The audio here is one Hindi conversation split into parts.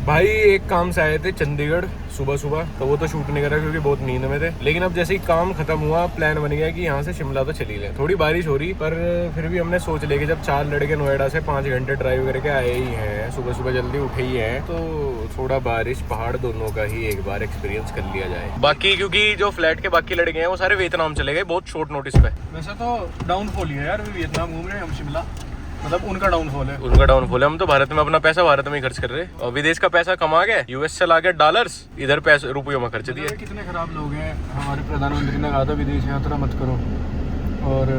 भाई एक काम से आए थे चंडीगढ़ सुबह सुबह, तो वो तो शूट नहीं करा क्योंकि बहुत नींद में थे। लेकिन अब जैसे ही काम खत्म हुआ प्लान बन गया कि यहाँ से शिमला तो चली लें। थोड़ी बारिश हो रही पर फिर भी हमने सोच लिया कि जब 4 लड़के नोएडा से 5 घंटे ड्राइव करके आए ही हैं, सुबह सुबह जल्दी उठे ही हैं, तो थोड़ा बारिश पहाड़ दोनों का ही एक बार एक्सपीरियंस कर लिया जाए। बाकी क्योंकि जो फ्लैट के बाकी लड़के हैं वो सारे वियतनाम चले गए बहुत शॉर्ट नोटिस पे। वैसे तो डाउनफॉल ही है यार, वियतनाम घूम रहे हैं हम, शिमला मतलब उनका डाउनफॉल है। उनका डाउनफॉल है। हम तो भारत में अपना पैसा भारत में ही खर्च कर रहे हैं और विदेश का पैसा कमा के यूएस से ला के डॉलर्स इधर पैसे रुपयों में खर्च दिए। कितने खराब लोग हैं। हमारे प्रधानमंत्री ने कहा था विदेश यात्रा मत करो, और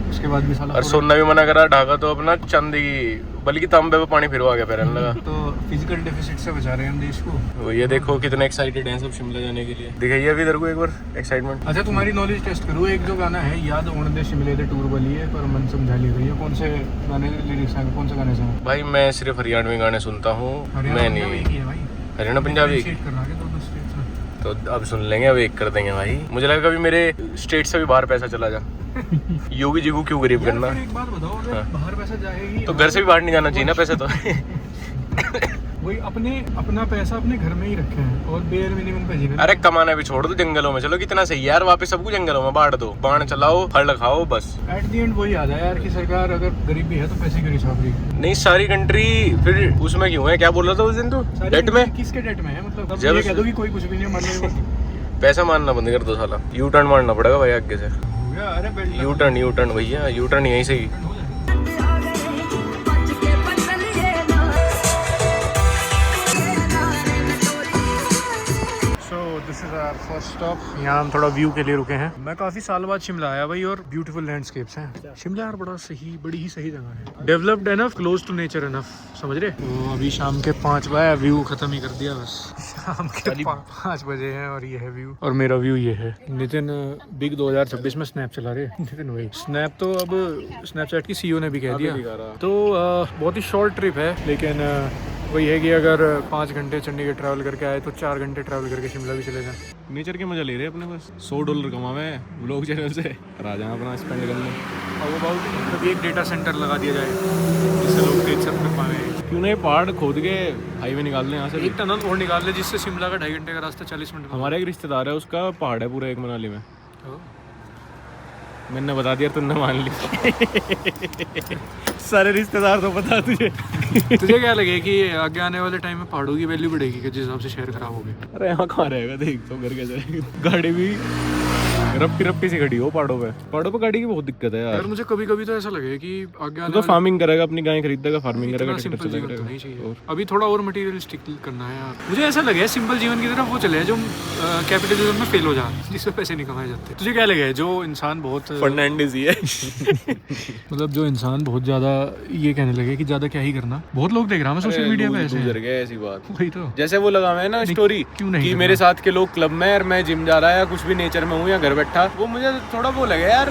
उसके बाद भी साला और सोना भी मना करा, ढाका तो अपना चांदी बल्कि तांबे पे पानी फिरवा के पैरने लगा। तो फिजिकल डेफिसिट से बचा रहे हैं हम देश को। ये देखो कितने एक्साइटेड हैं सब शिमला जाने के लिए। दिखाइए अभी इधर को एक बार एक्साइटमेंट। अच्छा तुम्हारी नॉलेज टेस्ट करूँ, एक जो गाना है याद ओण दे शिमले दे टूर वाली है पर मन समझा ली गई है, कौन से गाने लिरिक्स हैं, कौन से गाने से? भाई मैं सिर्फ हरियाणवी गाने सुनता हूँ, मैं नहीं हरियाणा पंजाबी। तो अब सुन लेंगे, अब एक कर देंगे भाई। मुझे लगा कभी मेरे स्टेट से भी बाहर पैसा चला जा। योगी जी को क्यों गरीब करना। एक बात बताओ, अगर बाहर पैसा जाएगी तो घर से भी बाहर नहीं जाना चाहिए ना पैसे तो। वही अपना पैसा अपने घर में ही रखे हैं और बेयर मिनिमम पे जीना। अरे कमाना भी छोड़ दो, जंगलों में चलो, कितना सही यार। वापस सबको जंगलों में बांट दो, बाण चलाओ, फल खाओ, बस। एट दी एंड वही आ जाए यार कि सरकार अगर गरीबी है तो पैसे की रिकवरी। नहीं सारी कंट्री फिर उसमें क्यों है? क्या बोल रहा था उस दिन तू? डेट में? किसके डेट में है? मतलब जब ये कह दो कि कोई कुछ भी नहीं मान पैसा मारना बंद कर दो साला। यू टर्न मारना पड़ेगा भाई आगे से। यू टर्न भैया, यू टर्न यहीं से ही। फर्स्ट स्टॉप यहाँ हम थोड़ा व्यू के लिए रुके हैं। मैं काफी साल बाद शिमला आया भाई, और ब्यूटीफुल लैंडस्केप्स हैं। शिमला यार बड़ी ही सही जगह है, developed enough, close to nature enough, समझ रहे? तो अभी शाम के 5 बजे व्यू खत्म ही कर दिया बस। शाम के 5 बजे हैं और ये है व्यू, और मेरा व्यू ये है। नितिन बिग 2026 में स्नैप चला रहे। नितिन भाई स्नैप तो अब स्नैपचैट की सीईओ ने भी कह दिया। तो बहुत ही शॉर्ट ट्रिप है, लेकिन वही है कि अगर 5 घंटे चंडीगढ़ ट्रैवल करके आए तो 4 घंटे ट्रैवल करके शिमला भी चले जाएं। नेचर के मजा ले रहे हैं अपने पास। $100 कमावे व्लॉग चैनल से, राजा अपना स्पेंड करने। और अबाउट कभी एक डेटा सेंटर लगा दिया जाए जिससे लोग तेज सब कर पाए। क्यों नहीं पहाड़ खोद के हाईवे निकाल लें यहाँ से, एक टनल और निकाल ले जिससे शिमला का 2.5 घंटे का रास्ता 40 मिनट। हमारा एक रिश्तेदार है, उसका पहाड़ है पूरा एक मनाली में। मैंने बता दिया, तुमने मान ली। सारे रिश्तेदार तो पता तुझे। तुझे क्या लगे कि आगे आने वाले टाइम में पहाड़ों की वैल्यू बढ़ेगी कि जिस हिसाब से शहर खराब हो गए? अरे यहाँ कहाँ रहेगा, देख तो घर कैसे गाड़ी भी रप्पी सी खड़ी हो पहाड़ों पे गाड़ी की बहुत दिक्कत है यार। मुझे कभी कभी तो ऐसा लगे कि आगे आने तो फार्मिंग करेगा, अपनी गाय खरीदेगा, फार्मिंग करेगा, सिंपल जीवन तो नहीं चाहिए। अभी थोड़ा और मटेरियलिस्टिक करना है यार। मुझे ऐसा लगे सिंपल जीवन की तरफ वो चले जो कैपिटलिज्म में फेल हो जाए, जिसमें पैसे नहीं कमाए जाते। तुझे क्या लगे जो इंसान बहुत फर्नांडिस ही है। मतलब जो इंसान बहुत ज्यादा ये कहने लगे कि ज्यादा क्या ही करना। बहुत लोग देख रहा हूँ सोशल मीडिया पे ऐसी बात। वही तो, जैसे वो लगा है ना स्टोरी कि मेरे साथ के लोग क्लब में और मैं जिम जा रहा है या कुछ भी नेचर में हूँ या घर बैठा, वो मुझे थोड़ा वो लगे यार,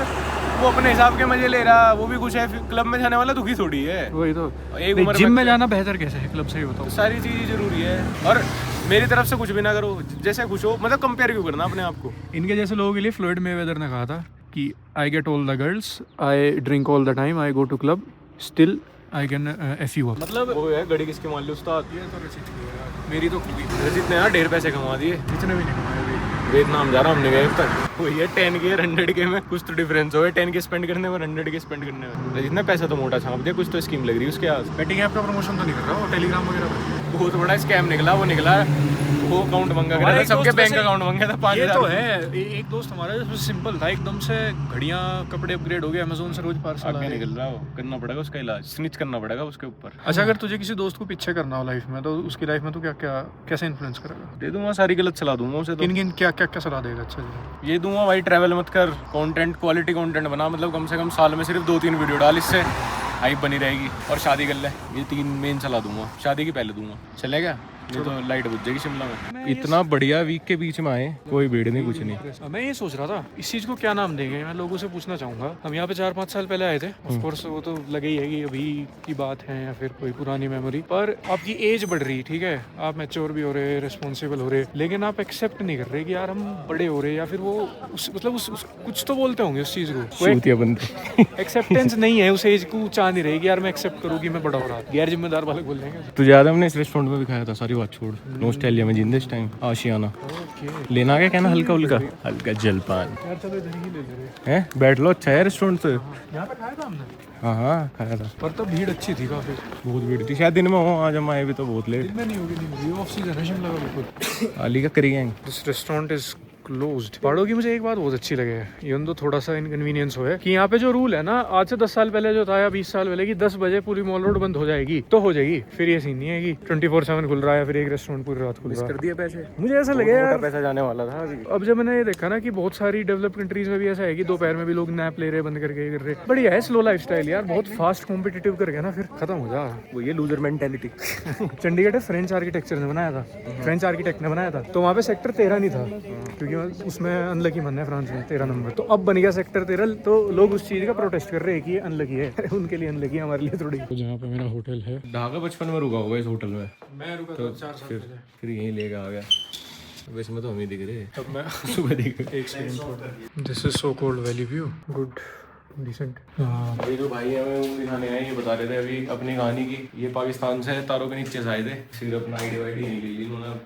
वो अपने हिसाब के मजे ले रहा, वो भी कुछ है। क्लब में जाने वाला दुखी थोड़ी है। वही तो, एक उम्र जिम में जाना बेहतर कैसे है क्लब से ही बताओ। सारी चीजें जरूरी है, और मेरी तरफ से कुछ भी ना करो, जैसे खुश हो, मतलब कंपेयर क्यों करना अपने आप को। इनके जैसे लोगों के लिए फ्लोइड मेवेदर ने कहा था कि I get all the girls, I drink all the time, I go to club, still I can F you up. मतलब वो है घड़ी किसकी मान ली उस्ताद। ये तो रचित की है, मेरी तो खुद ही। रचित ने यार ढेर पैसे कमा दिए, इतने भी नहीं कमाए। वियतनाम जा रहा हमने गए अब तक। वही है 10 के 100 के में कुछ तो डिफरेंस हो, 10 के स्पेंड करने में 100 के स्पेंड करने में। रचित पैसा तो मोटा छाप दिया, कुछ तो स्कीम लग रही है उसके आज। बेटिंग ऐप का प्रमोशन तो नहीं कर रहा हो, टेलीग्राम वगैरह पे बहुत बड़ा स्कैम निकला। वो अकाउंट मंगा था, सबके बैंक अकाउंट मंगा था 5000। ये तो है, एक दोस्त हमारा जिसमें सिंपल था एकदम से, घड़ियां कपड़े अपग्रेड हो गए, अमेज़न से रोज पार्सल आगे निकल रहा हो, करना पड़ेगा उसका इलाज, स्निच करना पड़ेगा उसके ऊपर। अच्छा अगर तुझे किसी दोस्त को पीछे करना हो लाइफ में, तो उसकी लाइफ में तो क्या क्या कैसे इन्फ्लुएंस करेगा? दे दूंगा सारी गलत सलाह दूंगा उसे। तो किन क्या क्या क्या सलाह देगा? अच्छा जी, ये दूंगा भाई, ट्रैवल मत कर, कंटेंट क्वालिटी कंटेंट बना, मतलब कम से कम साल में सिर्फ 2-3 वीडियो डाल, इससे हाइप बनी रहेगी। और शादी कर ले, ये 3 मेन सलाह दूंगा। शादी की पहले दूंगा, चलेगा? ये तो लाइट बुझ जाएगी शिमला में। इतना बढ़िया वीक के बीच में आए, कोई भीड़ नहीं, कुछ नहीं। मैं ये सोच रहा था इस चीज को क्या नाम देंगे, मैं लोगों से पूछना चाहूंगा। हम यहाँ पे 4-5 साल पहले आए थे, ऑफ कोर्स वो तो लगे ही है कि अभी की बात है या फिर कोई पुरानी मेमोरी, पर आपकी एज बढ़ रही, ठीक है, आप मैच्योर भी हो रहे, रिस्पॉन्सिबल हो रहे, लेकिन आप एक्सेप्ट नहीं कर रहे कि यार हम बड़े हो रहे, या फिर वो मतलब कुछ तो बोलते होंगे उस चीज को। एक्सेप्टेंस नहीं है उस एज को, चाह नहीं रही कि यार मैं एक्सेप्ट करूँ कि मैं बड़ा हो रहा। गैर जिम्मेदार वाले बोल देंगे। तुझे याद है हमने इस रेस्टोरेंट में भी खाया था, सॉरी बात छोड़, नॉस्टैल्जिया में जींदे इस टाइम। आशियाना ओके लेना क्या कहना, हल्का हल्का हल्का जलपान यार, चलो इधर ही ले ले रहे है। बैठ लो, अच्छा है रेस्टोरेंट से। यहाँ पे खाया था हमने, हाँ हाँ खाया था। पर तब भीड़ अच्छी थी काफी। बहुत भीड़ थी, शायद दिन में हो, आज हम आए भी तो बहुत लेट। दिन में नहीं होगी, नहीं होगी, ऑफ सीजन है शिमला का बिल्कुल। आली का करी gang. This restaurant is closed. पहाड़ों की मुझे एक बात बहुत अच्छी लगे, इवन तो थोड़ा सा इनकन्वीनियंस हो है कि यहाँ पे जो रूल है ना, आज से 10 साल पहले जो था या 20 साल पहले कि 10 बजे पूरी मॉल रोड बंद हो जाएगी, तो हो जाएगी। फिर ये सीन नहीं है कि 24/7 खुल रहा है, फिर एक रेस्टोरेंट पूरी रात खुल रहा है। कर दिए पैसे, मुझे ऐसा लगे यार, पैसा जाने वाला था अभी। अब जब मैंने ये देखा ना कि बहुत सारी डेवलप कंट्रीज में भी ऐसा है कि दोपहर में भी लोग नैप ले रहे, बंद करके ये कर रहे। बढ़िया है स्लो लाइफस्टाइल यार, बहुत फास्ट कॉम्पिटिटिव करके ना फिर खत्म हो जा। वो ये loser mentality. Chandigarh French architecture ने बनाया था, फ्रेंच आर्किटेक्ट ने बनाया था, तो वहाँ पे सेक्टर 13 नहीं था, क्योंकि उसमें अनलकी मन है फ्रांस में 13 नंबर। तो अब बन गया सेक्टर 13, तो लोग उस चीज का प्रोटेस्ट कर रहे हैं कि ये अनलकी है। उनके लिए अनलकी है, हमारे लिए थोड़ी। तो जहाँ पे मेरा होटल है, ढाका बचपन में रुका होगा इस होटल में। मैं रुका था 4 साल पहले, फिर यहीं लेके आ गया। वैसे में तो हम ही दिख रहे, तब मैं सुबह दिख रहे। This is so cold valley view, good decent. ये जो भाई हमें वो दिखाने आए, ये बता रहे थे अभी अपनी कहानी की। ये पाकिस्तान से तारों के नीचे से आए थे, फिर अपना आईडी वाईडी यहीं ले ली इन्होंने।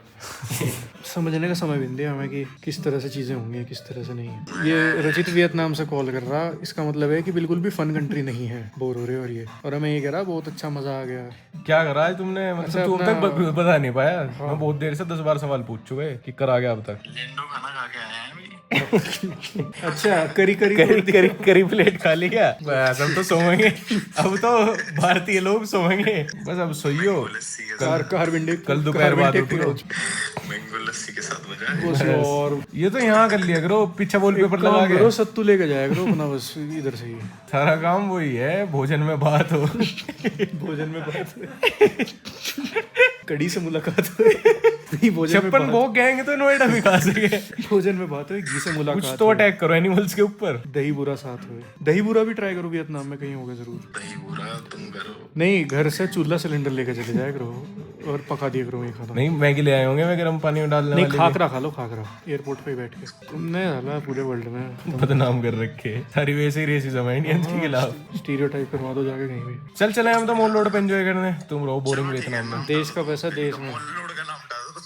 समझने का समय भी नहीं दिया हमें कि किस तरह से चीज़ें होंगी, किस तरह से नहीं। ये रचित वियतनाम से कॉल कर रहा, इसका मतलब है कि बिल्कुल भी फन कंट्री नहीं है, बोर हो रहे हो। और हमें ये कह रहा बहुत अच्छा मजा आ गया। क्या करा है तुमने, मतलब तू अब तक बता नहीं पाया। मैं बहुत देर से 10 बार सवाल पूछ चुका है कि करा गया अब तक। अच्छा, करी करी करी करी प्लेट खा ली क्या? बस अब तो सोएंगे, अब तो भारतीय लोग सोएंगे बस। अब सोइयो, कार विंडे कल दोपहर बाद उठो। मैंगो लस्सी के साथ मजा। और ये तो यहाँ कर लिया करो, पीछे वॉल पेपर लगा के। सत्तू लेके जाया करो अपना, बस इधर से ही सारा काम वही है, भोजन में बात हो। भोजन में बात कड़ी से मुलाकात हुई, भोजन में छप्पन भोग गएंगे तो नोएडा भी खा सके। भोजन में बात हुई, घी से कुछ मुलाकात। तो अटैक करो एनिमल्स के ऊपर। दही बुरा साथ हुए, दही बुरा भी ट्राई करो, वियतनाम में कहीं होगा जरूर। दही बुरा तुम करो। नहीं, घर से चूल्हा सिलेंडर लेके चले जाया करो और पका दिया करो ये खाना। नहीं मैगी ले आए होंगे, मैं गर्म पानी में डालने नहीं, वाली। खाकरा खा लो, खाकरा एयरपोर्ट पे बैठ के। तुमने हाला पूरे वर्ल्ड में बदनाम कर रखे सारी, वैसे ही रेसिज्म है इंडियंस के खिलाफ। स्टीरियोटाइप करवा दो जाके कहीं भी। चल चले हम तो मॉल रोड पे एंजॉय करने, तुम रहो बोरिंग वियतनाम में। देश का पैसा देश में, लोड का नाम डाल दो,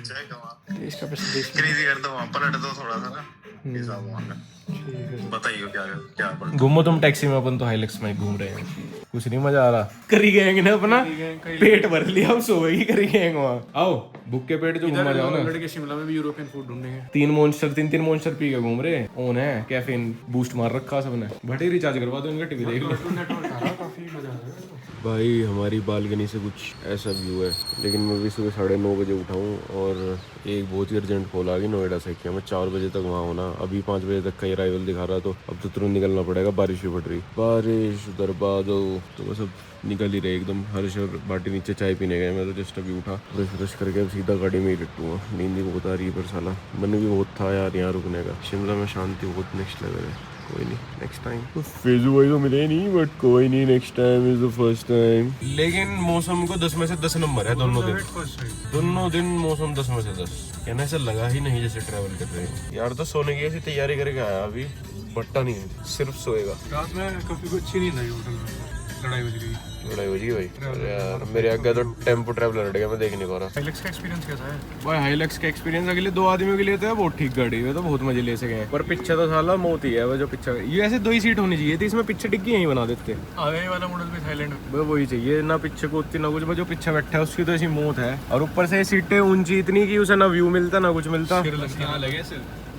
जाएगा वहाँ। देश का पैसा देश में। क्रेजी कर दो वहाँ, पलट दो थोड़ा सा ना हिसाब वहाँ का। ठीक है। बताइए क्या क्या पड़। घूमो तुम टैक्सी में, अपन तो हाइलेक्स में घूम रहे हैं, कुछ नहीं मजा आ रहा। करी गएंगे ना अपना पेट भर लिया, हम सो गई करी गएंगे वहाँ। आओ भूखे पेट जो घूमा जाओ ना। लड़के शिमला में भी यूरोपियन फूड ढूंढेंगे। 3 मॉन्स्टर पी के घूम रहे। ऑन है कैफीन बूस्ट मार रखा सबने। भटे रिचार्ज करवा दो इनका, टीवी देख लो। काफी मजा आ रहा है। भाई हमारी बालकनी से कुछ ऐसा व्यू है, लेकिन मैं भी सुबह 9:30 बजे उठा हूँ और एक बहुत ही अर्जेंट कॉल आ गई नोएडा से कि हमें 4 बजे तक वहाँ होना। अभी 5 बजे तक का ही अराइवल दिखा रहा, तो अब तो तुरंत निकलना पड़ेगा। बारिश भी पड़ रही, बारिश उधर बादल, तो बस अब निकल ही रहे एकदम। हर्ष और बाटी नीचे चाय पीने गए, मैं तो जस्ट अभी उठा, ब्रश करके अब सीधा गाड़ी में ही लटूंगा। नींद भी बहुत आ रही है, पर साला मन भी बहुत था यार यहाँ रुकने का। शिमला में शांति बहुत नेक्स्ट लेवल है। कोई नहीं, नेक्स्ट टाइम तो फेजू भाई तो मिले नहीं, बट कोई नहीं, next time is the first time. लेकिन मौसम को 10 में से 10 नंबर है दोनों दिन मौसम 10 में से 10। कहना ऐसा लगा ही नहीं जैसे ट्रैवल कर रहे हैं यार। तो सोने की ऐसी तैयारी करके आया, अभी बट्टा नहीं है, सिर्फ सोएगा। रात में काफी कुछ अच्छी नींद आई होटल में, लड़ाई बज गई। लड़ाई हो गई भाई, अरे यार मेरे आगे तो टेम्पो ट्रैवलर हट गया, मैं देख नहीं पा रहा। हाइलक्स का एक्सपीरियंस कैसा है? भाई हाइलक्स का एक्सपीरियंस अगले 2 आदमियों के लिए तो है बहुत ठीक गाड़ी है, तो बहुत मजे ले सके हैं। पर पीछे तो साला मौत ही है वो, जो पीछे ये ऐसे 2 ही सीट होनी चाहिए थी, इसमें पीछे डिग्गी यहीं बना देते। आगे वाला मॉडल भी थाईलैंड में वो वही चाहिए ना, पीछे को उतनी ना कुछ। जो पीछे बैठा है उसकी तो ऐसी मौत है, और ऊपर से सीटें ऊंची इतनी कि उसे ना व्यू मिलता ना कुछ मिलता लगे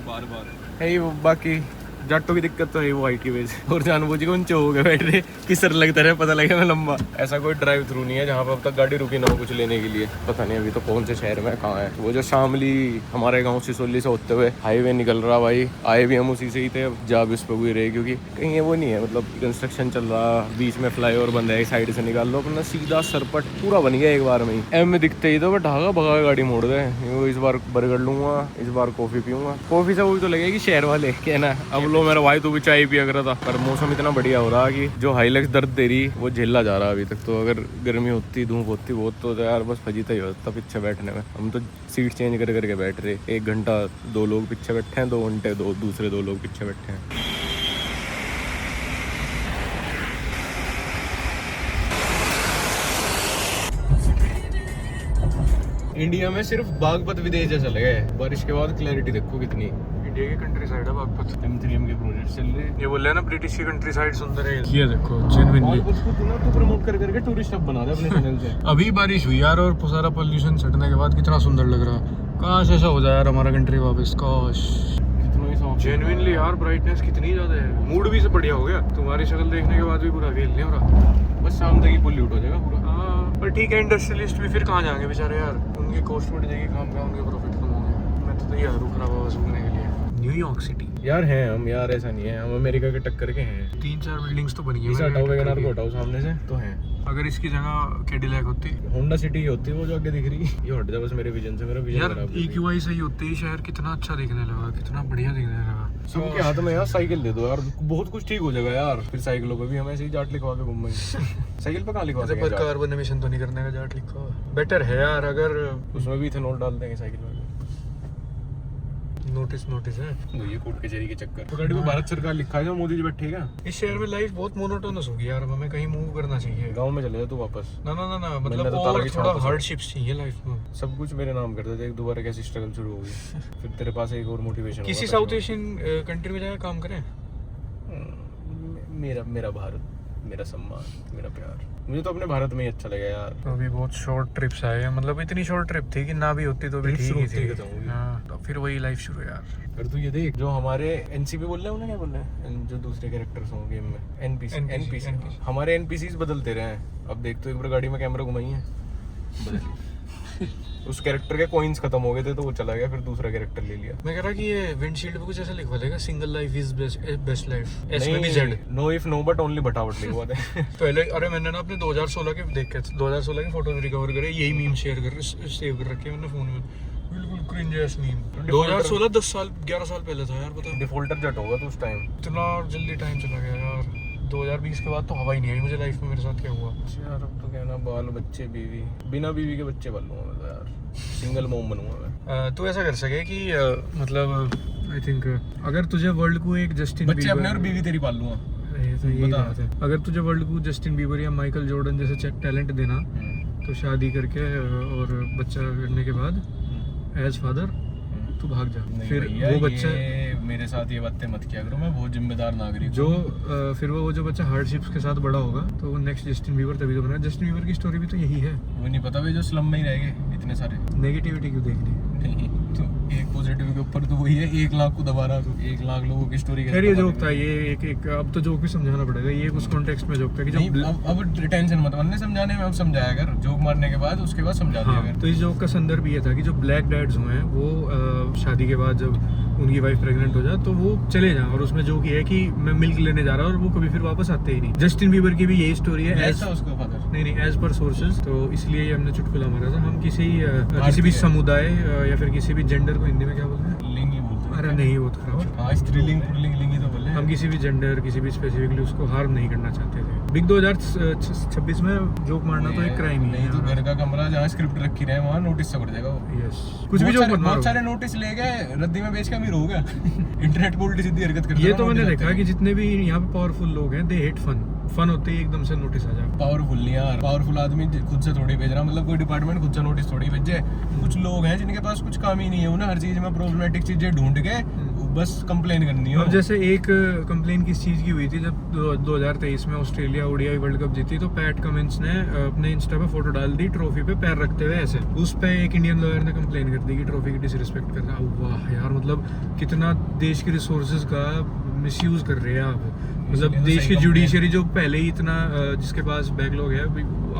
बार है। वो बाकी जाटों की दिक्कत तो है वो हाइट की वजह से, और जानबूझ के ऊंचे हो गए बैठ रहे कि सर लगता रहे, पता लगे मैं लंबा। ऐसा कोई ड्राइव थ्रू नहीं है जहाँ पर अब तक गाड़ी रुकी ना हो कुछ लेने के लिए। पता नहीं अभी तो कौन से शहर में कहाँ है। वो जो शामली हमारे गाँव सिसोली से होते हुए हाईवे निकल रहा, भाई आए भी हम उसी से ही थे, अब जा भी उस पर हुई रहे, क्योंकि कहीं ये वो नहीं है, मतलब कंस्ट्रक्शन चल रहा, बीच में फ्लाईओवर बंद है, साइड से निकाल लो अपना सीधा सरपट पूरा बन गया एक बार में ही। एम में दिखते ही तो ढाका भगा गाड़ी मोड़ दे। इस बार बर्गर लूंगा, इस बार कॉफी पीऊंगा। कॉफी से वो तो लगेगी शहर वाले कहना अब लो मेरा भाई, तू भी चाय पिया कर रहा था। पर मौसम इतना बढ़िया हो रहा कि जो हाइलक्स दर्द दे रही वो झेला जा रहा अभी तक। तो अगर गर्मी होती, धूप होती बहुत, तो यार बस फजीता ही होता पीछे बैठने में। हम तो सीट चेंज कर करके बैठ रहे, 1 घंटा 2 लोग पीछे बैठे हैं, 2 घंटे दूसरे 2 लोग पीछे बैठे हैं। इंडिया में सिर्फ बागपत विदेश जैसा लगा है। बारिश के बाद क्लैरिटी देखो कितनी। इंडिया की कंट्री साइड है बागपत। M3M के प्रोजेक्ट चल रहे हैं। ये बोल रहे हैं ना ब्रिटिश की कंट्री साइड सुंदर है। ये देखो जेन्युइनली तू प्रमोट कर करके टूरिस्ट हब बना दे अपने चैनल से। अभी बारिश हुई यार और सारा पोल्यूशन सटने के बाद कितना सुंदर लग रहा। काश ऐसा हो जाए यार हमारा कंट्री वापस, काश। जेन्युइनली यार ब्राइटनेस कितनी ज्यादा है, मूड भी से बढ़िया हो गया। तुम्हारी शक्ल देखने के बाद भी पूरा फील नहीं हो रहा। बस शाम तक ही पोल्यूट हो जाएगा पूरा। हाँ पर ठीक है, इंडस्ट्रियलिस्ट भी फिर कहाँ जाएंगे बेचारे यार, उनकी कॉस्ट बढ़ जाएगी काम का, उनके प्रॉफिट कम होंगे। मैं तो तैयार हूँ खराब आवाज सुनने के लिए। न्यूयॉर्क सिटी यार हैं हम यार, ऐसा नहीं है हम अमेरिका के टक्कर के हैं। 3-4 बिल्डिंग्स तो बनी है। इस हटाओ वैगनआर को हटाओ सामने से तो हैं। अगर इसकी जगह कैडिलैक होती, होंडा सिटी होती है वो जो आगे दिख रही है। ये हट जा बस मेरे विजन से, मेरा विजन यार खराब है। EQI सही होते ही शहर कितना अच्छा दिखने लगा, कितना बढ़िया दिखने लगा। सबके हाथ में यार साइकिल दे दो यार, बहुत कुछ ठीक हो जाएगा यार। फिर साइकिलों पे भी हम ऐसे ही जाट लिखवा के घूमेंगे। साइकिल पे कहाँ लिखवा पर देंगे? कार्बन एमिशन तो नहीं करने का जाट लिखा हुआ। बेटर है यार, अगर उसमें भी इथेनॉल डाल देंगे साइकिल में। नोटिस है। तो ये कोर्ट कचहरी के चक्कर। तो गाड़ी में भारत सरकार लिखा है जो मोदी जी बैठेगा। इस शहर में लाइफ बहुत मोनोटोनस होगी यार, अब हमें कहीं मूव करना चाहिए। गाँव में चले जा तू वापस। ना मैंने मतलब तो और तारा की थोड़ा छाप हार्डशिप्स चाहिए लाइफ में। सब कुछ मेरे नाम कर देते, एक दोबारा कैसी स्ट्रगल शुरू होगी। फिर तेरे पास एक और मोटिवेशन किसी साउथ एशियन कंट्री में जाकर काम करें। मेरा भारत, मेरा सम्मान, मेरा प्यार। मुझे तो अपने भारत में ही अच्छा लगा यार। तो अभी बहुत शॉर्ट ट्रिप्स आए हैं, मतलब इतनी शॉर्ट ट्रिप थी कि ना भी होती तो भी ठीक ही थी। हाँ, तो फिर वही लाइफ शुरू यार। पर तू ये देख, जो हमारे NCP बोल रहे हैं, उन्हें क्या बोल रहे हैं, जो दूसरे कैरेक्टर्स हों गेम में, NPC। हमारे NPCs बदलते रहे हैं। अब देख तो एक बार गाड़ी में कैमरा घुमाई है, बदली। उस कैरेक्टर के कॉइंस खत्म हो गए थे तो वो चला गया, फिर दूसरा कैरेक्टर ले लिया। मैं कह रहा कि ये विंडशील्ड पे कुछ ऐसा लिखवा देगा, single life is best life. इसमें भी जेड, no if no but only बटावट लिखवा दे। पहले अरे मैंने ना अपने 2016 के देख के 2016 की फोटोज रिकवर करे, यही मीम शेयर कर सेव कर रखे हैं मैंने फोन में। बिल्कुल क्रिंज एस मीम। 2016 10 साल 11 साल पहले था यार, पता। डिफॉल्टर जट होगा तो उस टाइम। इतना जल्दी टाइम चला गया यार। 2020 के बाद तो हवा ही नहीं आई मुझे लाइफ में। मेरे साथ क्या हुआ यार, अब तो कहना बाल बच्चे बीवी, बिना बीवी के बच्चे पालूंगा मैं तो यार, सिंगल मॉम बनूंगा मैं। तो ऐसा कर सके कि मतलब आई थिंक अगर तुझे वर्ल्ड को एक जस्टिन बच्चे अपने और बीवी तेरी पाल लूंगा। यही बात है। अगर तुझे वर्ल्ड को जस्टिन बीबर या माइकल जॉर्डन जैसे टैलेंट देना, तो शादी करके और बच्चा करने के बाद एज फादर तू भाग जा। फिर वो बच्चा, मेरे साथ ये बातें मत किया करो, मैं बहुत जिम्मेदार नागरिक जो फिर वो जो बच्चा हार्डशिप्स के साथ बड़ा होगा तो वो नेक्स्ट जस्टिन बीबर तभी तो बना। जस्टिन बीबर की स्टोरी भी तो यही है। वो नहीं पता भाई, जो स्लम में ही रह गए इतने सारे। नेगेटिविटी क्यों देखनी? नहीं तो एक पॉजिटिव के ऊपर तो वही है, 1 लाख को दबा रहा, तो 1 लाख लोगों की स्टोरी। खैर ये जोक था, ये एक अब तो जोक भी समझाना पड़ेगा। ये उस कॉन्टेक्स्ट में जोक था कि जो अब टेंशन मत, वरना समझाने में अब समझाया कर, जोक मारने के बाद उसके बाद समझा दिया कर। तो इस जोक का संदर्भ ये था कि जो ब्लैक डैड्स हुए हैं वो शादी के बाद जब उनकी वाइफ प्रेग्नेंट हो जाए तो वो चले जाएं, और उसमें जोक ये है कि मैं मिल्क लेने जा रहा हूँ और वो कभी फिर वापस आते ही नहीं। जस्टिन बीबर की भी यही स्टोरी है। ऐसा उसको फादर नहीं एज पर सोर्सेज। तो इसलिए ये हमने चुटकुला मारा था। हम किसी भी समुदाय या फिर किसी भी जेंडर को हिंदी में क्या बोलते हैं? लिंग ही बोलते हैं। अरे नहीं, वो तो खराब। हाँ, स्त्रीलिंग पुल्लिंग लिंग ही तो बोले। हम किसी भी जेंडर, किसी भी स्पेसिफिकली उसको हार्म नहीं करना चाहते थे। बिग 2026 में जोक मारना तो एक क्राइम ही नहीं है। तो घर का कमरा जहाँ स्क्रिप्ट रखी रहे वहाँ नोटिस से पड़ जाएगा वो। यस, कुछ भी जोक मत मारो। बहुत सारे नोटिस ले गए, रद्दी में बेच के अमीर हो गया। इंटरनेट पे उल्टी सीधी हरकत करते ये तो मैंने देखा कि जितने भी यहाँ पे पावरफुल लोग हैं, दे हेट फन होते ही एकदम से नोटिस आ जाए। पावरफुल नहीं यार, पावरफुल आदमी खुद से थोड़ी भेज रहा, मतलब कोई डिपार्टमेंट खुद से नोटिस थोड़ी भेजे। कुछ लोग हैं जिनके पास कुछ काम ही नहीं है, उन्हें हर चीज में प्रॉब्लमेटिक चीजें ढूंढ के बस कंप्लेन करनी है। अब जैसे एक कंप्लेन किस चीज की हुई थी, जब 2023 में ऑस्ट्रेलिया ओडीआई वर्ल्ड कप जीती तो पैट कमिंस ने अपने इंस्टा पे फोटो डाल दी ट्रॉफी पे पैर रखते हुए ऐसे। उस पे एक इंडियन लॉयर ने कंप्लेन कर दी कि ट्रॉफी की डिसरिस्पेक्ट कर रहा है। वाह यार, मतलब कितना देश के रिसोर्सेज का मिसयूज कर रहे हैं आप। मतलब देश की जुडिशरी जो पहले ही इतना जिसके पास बैकलॉग है,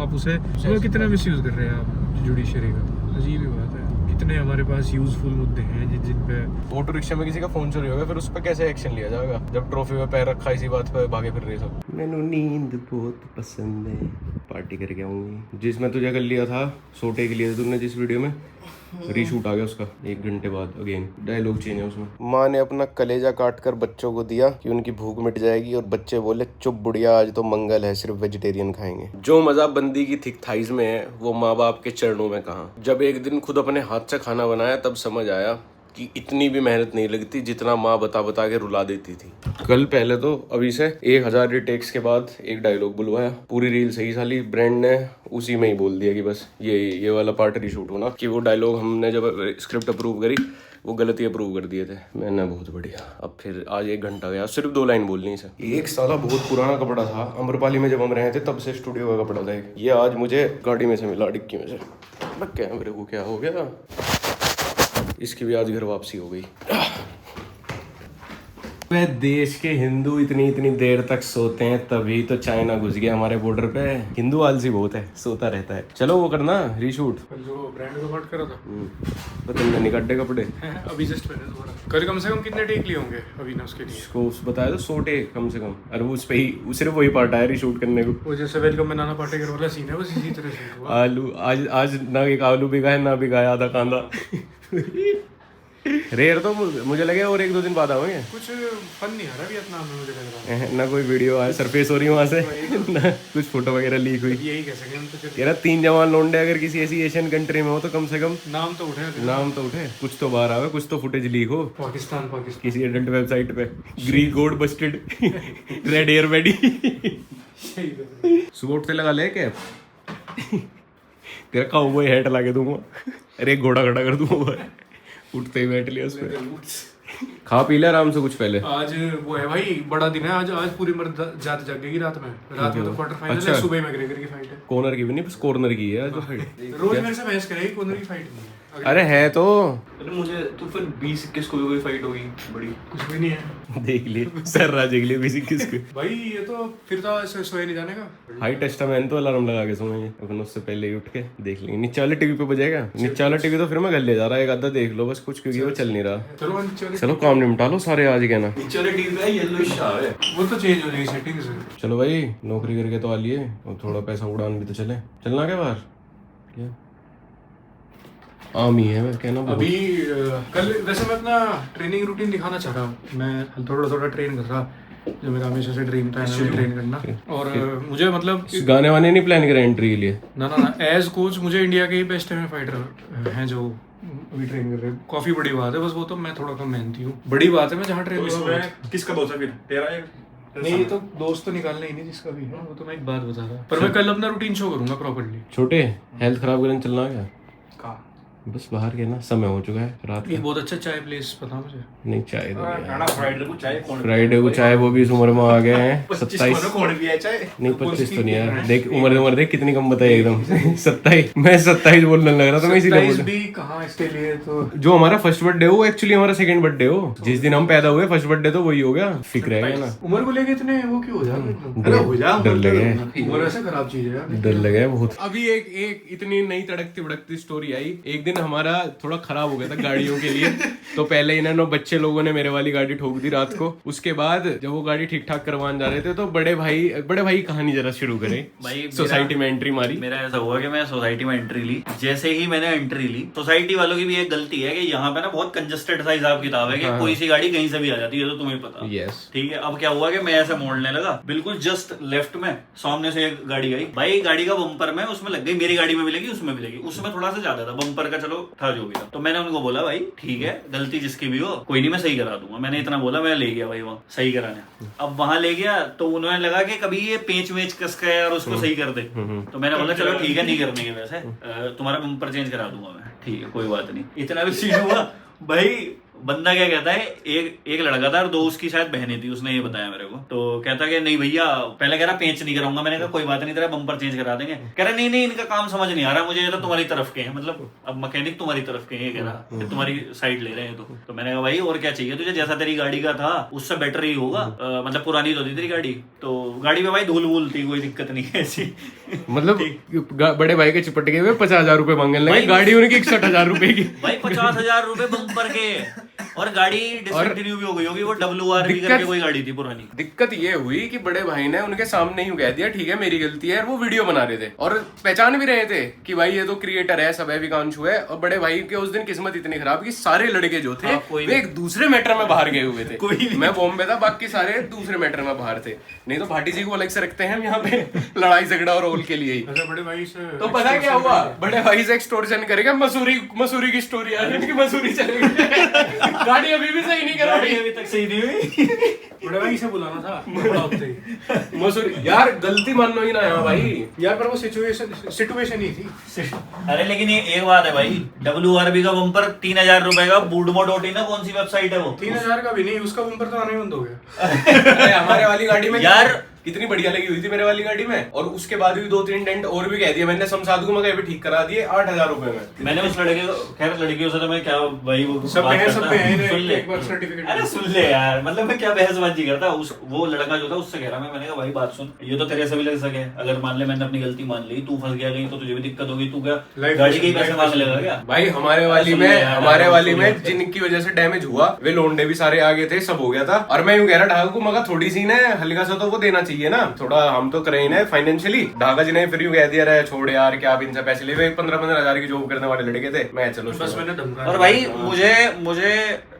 आप उसे कितना मिसयूज कर रहे हैं आप जुडिशरी का। अजीब ही बात है। इतने हमारे पास यूजफुल मुद्दे हैं जिन पे। ऑटो रिक्शा में किसी का फोन चोरी हो गया, फिर उस पर कैसे एक्शन लिया जाएगा जब ट्रॉफी पे पैर रखा, इसी बात पे भागे फिर रहे सब। मैंने नींद बहुत पसंद है, पार्टी करके आऊंगी। जिसमें तुझे कर लिया था सोटे के लिए तूने जिस वीडियो में, रीशूट आ गया उसका 1 घंटे बाद। अगेन डायलॉग चेंज है उसमें। माँ ने अपना कलेजा काट कर बच्चों को दिया कि उनकी भूख मिट जाएगी, और बच्चे बोले चुप बुढ़िया, आज तो मंगल है, सिर्फ वेजिटेरियन खाएंगे। जो मजा बंदी की थिक थाइज में है, वो माँ बाप के चरणों में कहाँ। जब एक दिन खुद अपने हाथ से खाना बनाया तब समझ आया कि इतनी भी मेहनत नहीं लगती जितना माँ बता बता के रुला देती थी। कल पहले तो अभी से 1000 रिटेक्स के बाद एक डायलॉग बुलवाया, पूरी रील सही साली ब्रांड ने उसी में ही बोल दिया कि बस ये वाला पार्ट रीशूट होना, कि वो डायलॉग हमने जब स्क्रिप्ट अप्रूव करी वो गलती अप्रूव कर दिए थे मैंने। बहुत बढ़िया। अब फिर आज 1 घंटा गया, सिर्फ 2 लाइन बोलनी है। एक साला बहुत पुराना कपड़ा था, अम्रपाली में जब हम रहे थे तब से स्टूडियो का कपड़ा था ये, आज मुझे गाड़ी में से मिला, डिक्की में से। कैमरे को क्या हो गया, इसकी भी आज घर वापसी हो गई। वह देश के हिंदू इतनी देर तक सोते हैं तभी तो चाइना घुस गया हमारे बॉर्डर पे। हिंदू आलसी बहुत है, सोता रहता है। चलो वो करना रीशूट जो ब्रांड को कट करा था तो तुमने निकट्टे कपड़े अभी जस्ट पहने दोबारा। कल कम से कम कितने टेक लिए होंगे अभी ना उसके लिए? उसको बताया तो 100 टेक कम से कम। अरे वो उस पे ही सिर्फ वही पार्ट आया रीशूट करने को। वो जैसे वेलकम में नाना पाटेकर वाला सीन है, बस इसी तरह से हुआ। आलू आज ना एक आलू बिका है ना बिका आधा कांदा। रेयर तो मुझे लगे और 1-2 दिन बाद आएंगे। कुछ फन नहीं आ रहा वियतनाम में, मुझे लग रहा है। ना कोई वीडियो आया सरफेस हो रही वहां से, ना कुछ फोटो वगैरह लीक हुई। यही कह सकें हम तो। कह रहा 3 जवान लौंडे अगर किसी ऐसी एशियन कंट्री में हो तो कम से कम नाम तो उठे, कुछ तो बाहर आवे, कुछ तो फुटेज लीक हो। पाकिस्तान किसी एडल्ट वेबसाइट पे ग्रीक गोड बस्टेड रेड एयर बेडी। सुबह उठते लगा ले कैप, तेरा काउबॉय हैट ला के दूंगा। अरे एक घोड़ा खड़ा कर दूंगा, उठते ही बैठ लिया उस पे। खा पी ले आराम से कुछ पहले। आज वो है भाई, बड़ा दिन है आज। आज पूरी मर्द जात जागेगी रात में तो क्वार्टर फाइनल है, सुबह में ग्रेगर की फाइट है। कॉर्नर की भी नहीं, बस कॉर्नर की है आज तो फाइट। रोज मेरे से बहस करेगी, कॉर्नर की फाइट नहीं है। अरे है तो मुझे तो फिर 20-21 को भी कोई फाइट होगी बड़ी, कुछ भी नहीं है। देख लिए सर राज देख लिए 20-21 को भाई ये तो फिर तो सोए नहीं जाने का। हाई टेस्टामेंट तो अलार्म लगा के सोएंगे अपन, उससे पहले ही उठ के देख लेंगे। नीचे वाले टीवी पे बजेगा, नीचे वाला टीवी तो फिर मैं घर ले जा रहा है, एक आधा देख लो बस कुछ, क्योंकि वो चल नहीं रहा। चलो काम निपटा लो सारे आज के ना। चलो टीवी पे येलो शाह है, वो तो चेंज हो जाएगी सेटिंग्स। चलो भाई नौकरी करके तो आ लिए, और थोड़ा पैसा उड़ान भी तो चले। चलना क्या बाहर, क्या आम ही है मैं कहना। अभी कल वैसे मैं अपना ट्रेनिंग रूटीन दिखाना चाह रहा हूँ। मैं थोड़ा ट्रेन कर रहा, जो मेरा हमेशा से ड्रीम था ट्रेन करना। और मुझे मतलब गाने वाने नहीं प्लान करे एंट्री के लिए? ना एज कोच मुझे इंडिया के ही बेस्ट एमएमए फाइटर हैं जो अभी ट्रेन कर रहे हैं। काफी बड़ी बात है, बस वो तो मैं थोड़ा कम मेहनती हूँ। बड़ी बात है मैं जहाँ ट्रेन कर रहा हूँ। किसका दोस्त है फिर तेरा? नहीं तो दोस्त तो निकालना ही नहीं जिसका भी है, वो तो मैं एक बात बता रहा। पर मैं कल अपना रूटीन शो करूंगा प्रॉपर्ली। छोटे हेल्थ खराब करने चलना क्या? का बस बाहर के ना, समय हो चुका है रात ये का। बहुत अच्छा चाय प्लेस पता मुझे। नहीं चाय तो फ्राइडे को चाय कौन, फ्राइडे को चाय, वो भी इस उम्र में आ गए हैं 27। कौन भी है चाय? नहीं 25 तो नहीं यार, देख उम्र देख कितनी कम बताई एकदम। 27, मैं 27 बोलने लग रहा था मैं इसीलिए बोल। भी कहाँ इसके लिए तो जो हमारा फर्स्ट बर्थडे हो एक्चुअली हमारा सेकंड बर्थडे हो, जिस दिन हम पैदा हुए फर्स्ट बर्थडे तो वही हो गया। फिक्र है ना उम्र को लेके इतने वो क्यों हो जाए? डर लगे, उम्र ऐसे खराब चीज है यार, डर लगे बहुत। अभी एक इतनी नई तड़कती भड़कती स्टोरी आई। एक दिन हमारा थोड़ा खराब हो गया था गाड़ियों के लिए, तो पहले इन्होंने बच्चे लोगों ने मेरे वाली गाड़ी ठोक दी रात को। उसके बाद जब वो गाड़ी ठीक ठाक करवाने जा रहे थे तो बड़े भाई कहानी जरा शुरू करें। भाई सोसाइटी में एंट्री मारी। मेरा ऐसा हुआ कि मैं सोसाइटी में एंट्री ली। जैसे ही मैंने एंट्री ली, सोसाइटी वालों की भी एक गलती है कि यहाँ पे ना बहुत कंजस्टेड सा हिसाब किताब है कि कोई सी गाड़ी कहीं से भी आ जाती है, तो तुम्हें पता। यस ठीक है। अब क्या हुआ कि मैं ऐसे मोड़ने लगा, बिल्कुल जस्ट लेफ्ट में सामने से एक गाड़ी आई। भाई गाड़ी का बम्पर में उसमें लग गई, मेरी गाड़ी में भी लगी उसमें भी लगी। उसमें थोड़ा सा ज्यादा था बम्पर का, चलो था जो भी था। तो मैंने उनको बोला भाई ठीक है गलती जिसकी भी हो कोई नहीं मैं सही करा दूंगा। मैंने इतना बोला, मैं ले गया भाई वहाँ सही कराने। अब वहां ले गया तो उन्होंने लगा कि कभी ये पेंच वेच कस के और उसको सही कर दे। तो मैंने बोला चलो ठीक है नहीं करने के वैसे तुम्हारा बम्पर चेंज करा दूंगा मैं, ठीक है कोई बात नहीं। इतना भी सीन हुआ भाई। बंदा क्या कहता है, एक लड़का था और 2 उसकी शायद बहनें थी, उसने ये बताया मेरे को। तो कहता कि नहीं भैया, पहले कह रहा पेंच नहीं कराऊंगा। मैंने कहा कोई बात नहीं तेरा बम्पर चेंज करा देंगे। कह रहा नहीं इनका काम समझ नहीं आ रहा मुझे, ये तो तुम्हारी तरफ के हैं, मतलब अब मैकेनिक तुम्हारी तरफ के हैं, कह रहा तुम्हारी साइड ले रहे हैं। तो मैंने कहा भाई और क्या चाहिए तुझे, जैसा तेरी गाड़ी का था उससे बेटर ही होगा। मतलब पुरानी तो थी तेरी गाड़ी, तो गाड़ी में भाई धूल वूल थी, कोई दिक्कत नहीं है ऐसी। मतलब बड़े भाई के चिपट गए 50,000 रुपए मांगने लगे, गाड़ी उनकी 61,000 रुपए की। भाई 50,000 रुपए बम्पर के। और गाड़ी डिसकंटिन्यू भी हो गई होगी, वो WRV करके दिक्कत- कोई गाड़ी थी पुरानी। दिक्कत ये हुई कि बड़े भाई ने उनके सामने ही कह दिया ठीक है मेरी गलती है, और वो वीडियो बना रहे थे और पहचान भी रहे थे कि भाई ये तो क्रिएटर है, सब है, विकांशु है। और बड़े भाई के उस दिन किस्मत इतनी खराब कि सारे लड़के जो थे हाँ, कोई वे एक दूसरे मैटर में बाहर गए हुए थे। कोई नहीं। मैं बॉम्बे था, बाकी सारे दूसरे मैटर में बाहर थे। नहीं तो भाटी जी को अलग से रखते हैं हम यहाँ पे लड़ाई झगड़ा और रोल के लिए ही। अच्छा बड़े भाई से तो पता है क्या हुआ, बड़े भाई से एक्सटोर्शन करेगा। मसूरी की स्टोरी आ रही है, इनकी मसूरी चलेगी। गाड़ी अभी भी सही नहीं करा गाड़ी अभी तक सही नहीं हुई। बड़े भाई से बुलाना था बड़ा होते ही। मसूरी यार गलती मान लो ही ना यहाँ भाई। यार पर वो सिचुएशन ही थी। अरे लेकिन ये एक बात है भाई, WRV का बम्पर 3000 रुपए का bootmod.in ना, कौन सी वेबसाइट है वो? 3000 का भी नहीं, उसका बम्पर तो आना ही बंद हो गया। अरे हमारे वाली गाड़ी में यार कितनी बढ़िया लगी हुई थी मेरे वाली गाड़ी में, और उसके बाद भी 2-3 डेंट और भी कह दिए मैंने समसाद को, मैं भी ठीक करा दिए 8000 रुपए में। मैंने उस लड़के को, खैर लड़कियों से तो मैं क्या भाई वो सब बात पे है, करता, सब पे है, सुन ले। एक बार सर्टिफिकेट। अरे सुन ले यार, मतलब मैं क्या बहसबाजी करता। उस वो लड़का जो था उससे कह रहा मैंने कहा भाई बात सुन, ये तो तेरे से भी लग सके, अगर मान ले मैंने अपनी गलती मान ली, तू फंस गया कहीं तो तुझे भी दिक्कत होगी, तू क्या गाड़ी के ही पैसे मांग लेगा क्या? भाई हमारे वाली में जिनकी वजह से डैमेज हुआ वे लोंडे भी सारे आगे थे, सब हो गया था। और मैं यूं कह रहा ढाका को, मगर थोड़ी सी ना हल्का सा तो वो देना चाहिए ना, थोड़ा हम तो करे ना फाइनेंशियली। ढाका जी ने फिर यूं कह दिया रहा छोड़ यार क्या आप इनसे पैसे ले, 15-15 हजार की जॉब करने वाले लड़के थे। मैं चलो बस मैंने धमकाया। और भाई मुझे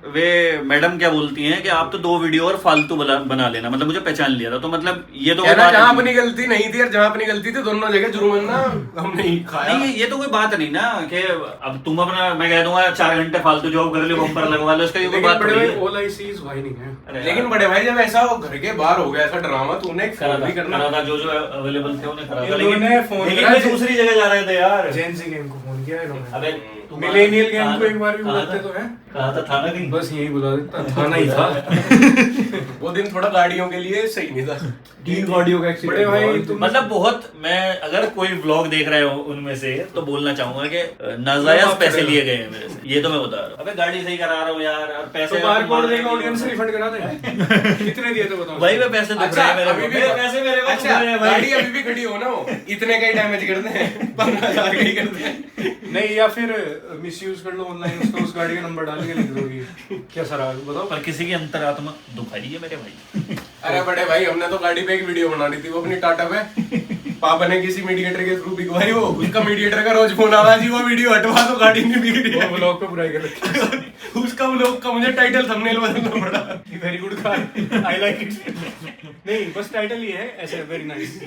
वे मैडम क्या बोलती हैं कि आप तो 2 वीडियो और फालतू बना लेना, मतलब मुझे पहचान लिया था। तो मतलब ये तो कहना जहाँ अपनी गलती नहीं थी और जहाँ अपनी गलती थी दोनों जगह जुर्माना हम नहीं खाया। नहीं, ये तो कोई बात नहीं ना कि अब तुम अपना, मैं कह दूंगा 4 घंटे फालतू जॉब कर लो, बम्पर लगवा लो, इसका ये कोई बात नहीं है। All I see is whining है। अरे लेकिन बड़े भाई जब ऐसा वो घर के बाहर हो गया ऐसा ड्रामा, तो उन्हें करा भी था, करना करा था, जो अवेलेबल थे उन्हें करा था। इन लोगों ने फोन लेकिन करा, मैं दूसरी जगह जा रहे थे यार। जेनजी गैंग को फोन किया इन्होंने। अबे मिलेनियल गैंग को एक बार भी बुलाते तो हैं। कहा था ना कहीं। बस यही बुला देता, थाना ही था। वो दिन थोड़ा गाड़ियों के लिए सही नहीं था। 3 गाड़ियों का बड़े एक्सीडेंट। भाई तुम मतलब बहुत, मैं अगर कोई व्लॉग देख रहे हो उनमें से तो बोलना चाहूंगा कि नाजायज पैसे लिए गए हैं मेरे से, ये तो मैं बता रहा हूँ। अबे गाड़ी सही करा रहा हूँ यार, और पैसे तो बार कोड देगा, ऑडियंस रिफंड करा दे। कितने दिए थे बताओ? भाई मैं पैसे दुख रहे हैं मेरे अभी को, भी मेरे पैसे मेरे को दुख अच्छा रहे हैं भाई। गाड़ी अभी भी खड़ी हो ना, वो इतने का ही डैमेज करते हैं, 15,000 का ही करते हैं। नहीं, या फिर मिसयूज कर लो ऑनलाइन उसको, उस गाड़ी का नंबर डाल के लिख दोगी। क्या सर बताओ। पर किसी की अंतरात्मा दुखाई है मेरे भाई। अरे बड़े भाई हमने तो गाड़ी पे एक वीडियो बना दी थी, वो अपनी टाटा पे पापा ने किसी मीडिएटर के थ्रू बिकवाई, वो उसका मीडिएटर का रोज फोन आवा जी वो वीडियो हटवा तो गाड़ी नहीं बिक रही है। वो ब्लॉग पे बुराई कर रखी। उसका व्लॉग का मुझे टाइटल थंबनेल बदलना पड़ा। Very good car, I like it. नहीं बस टाइटल ही है ऐसे, वेरी नाइस।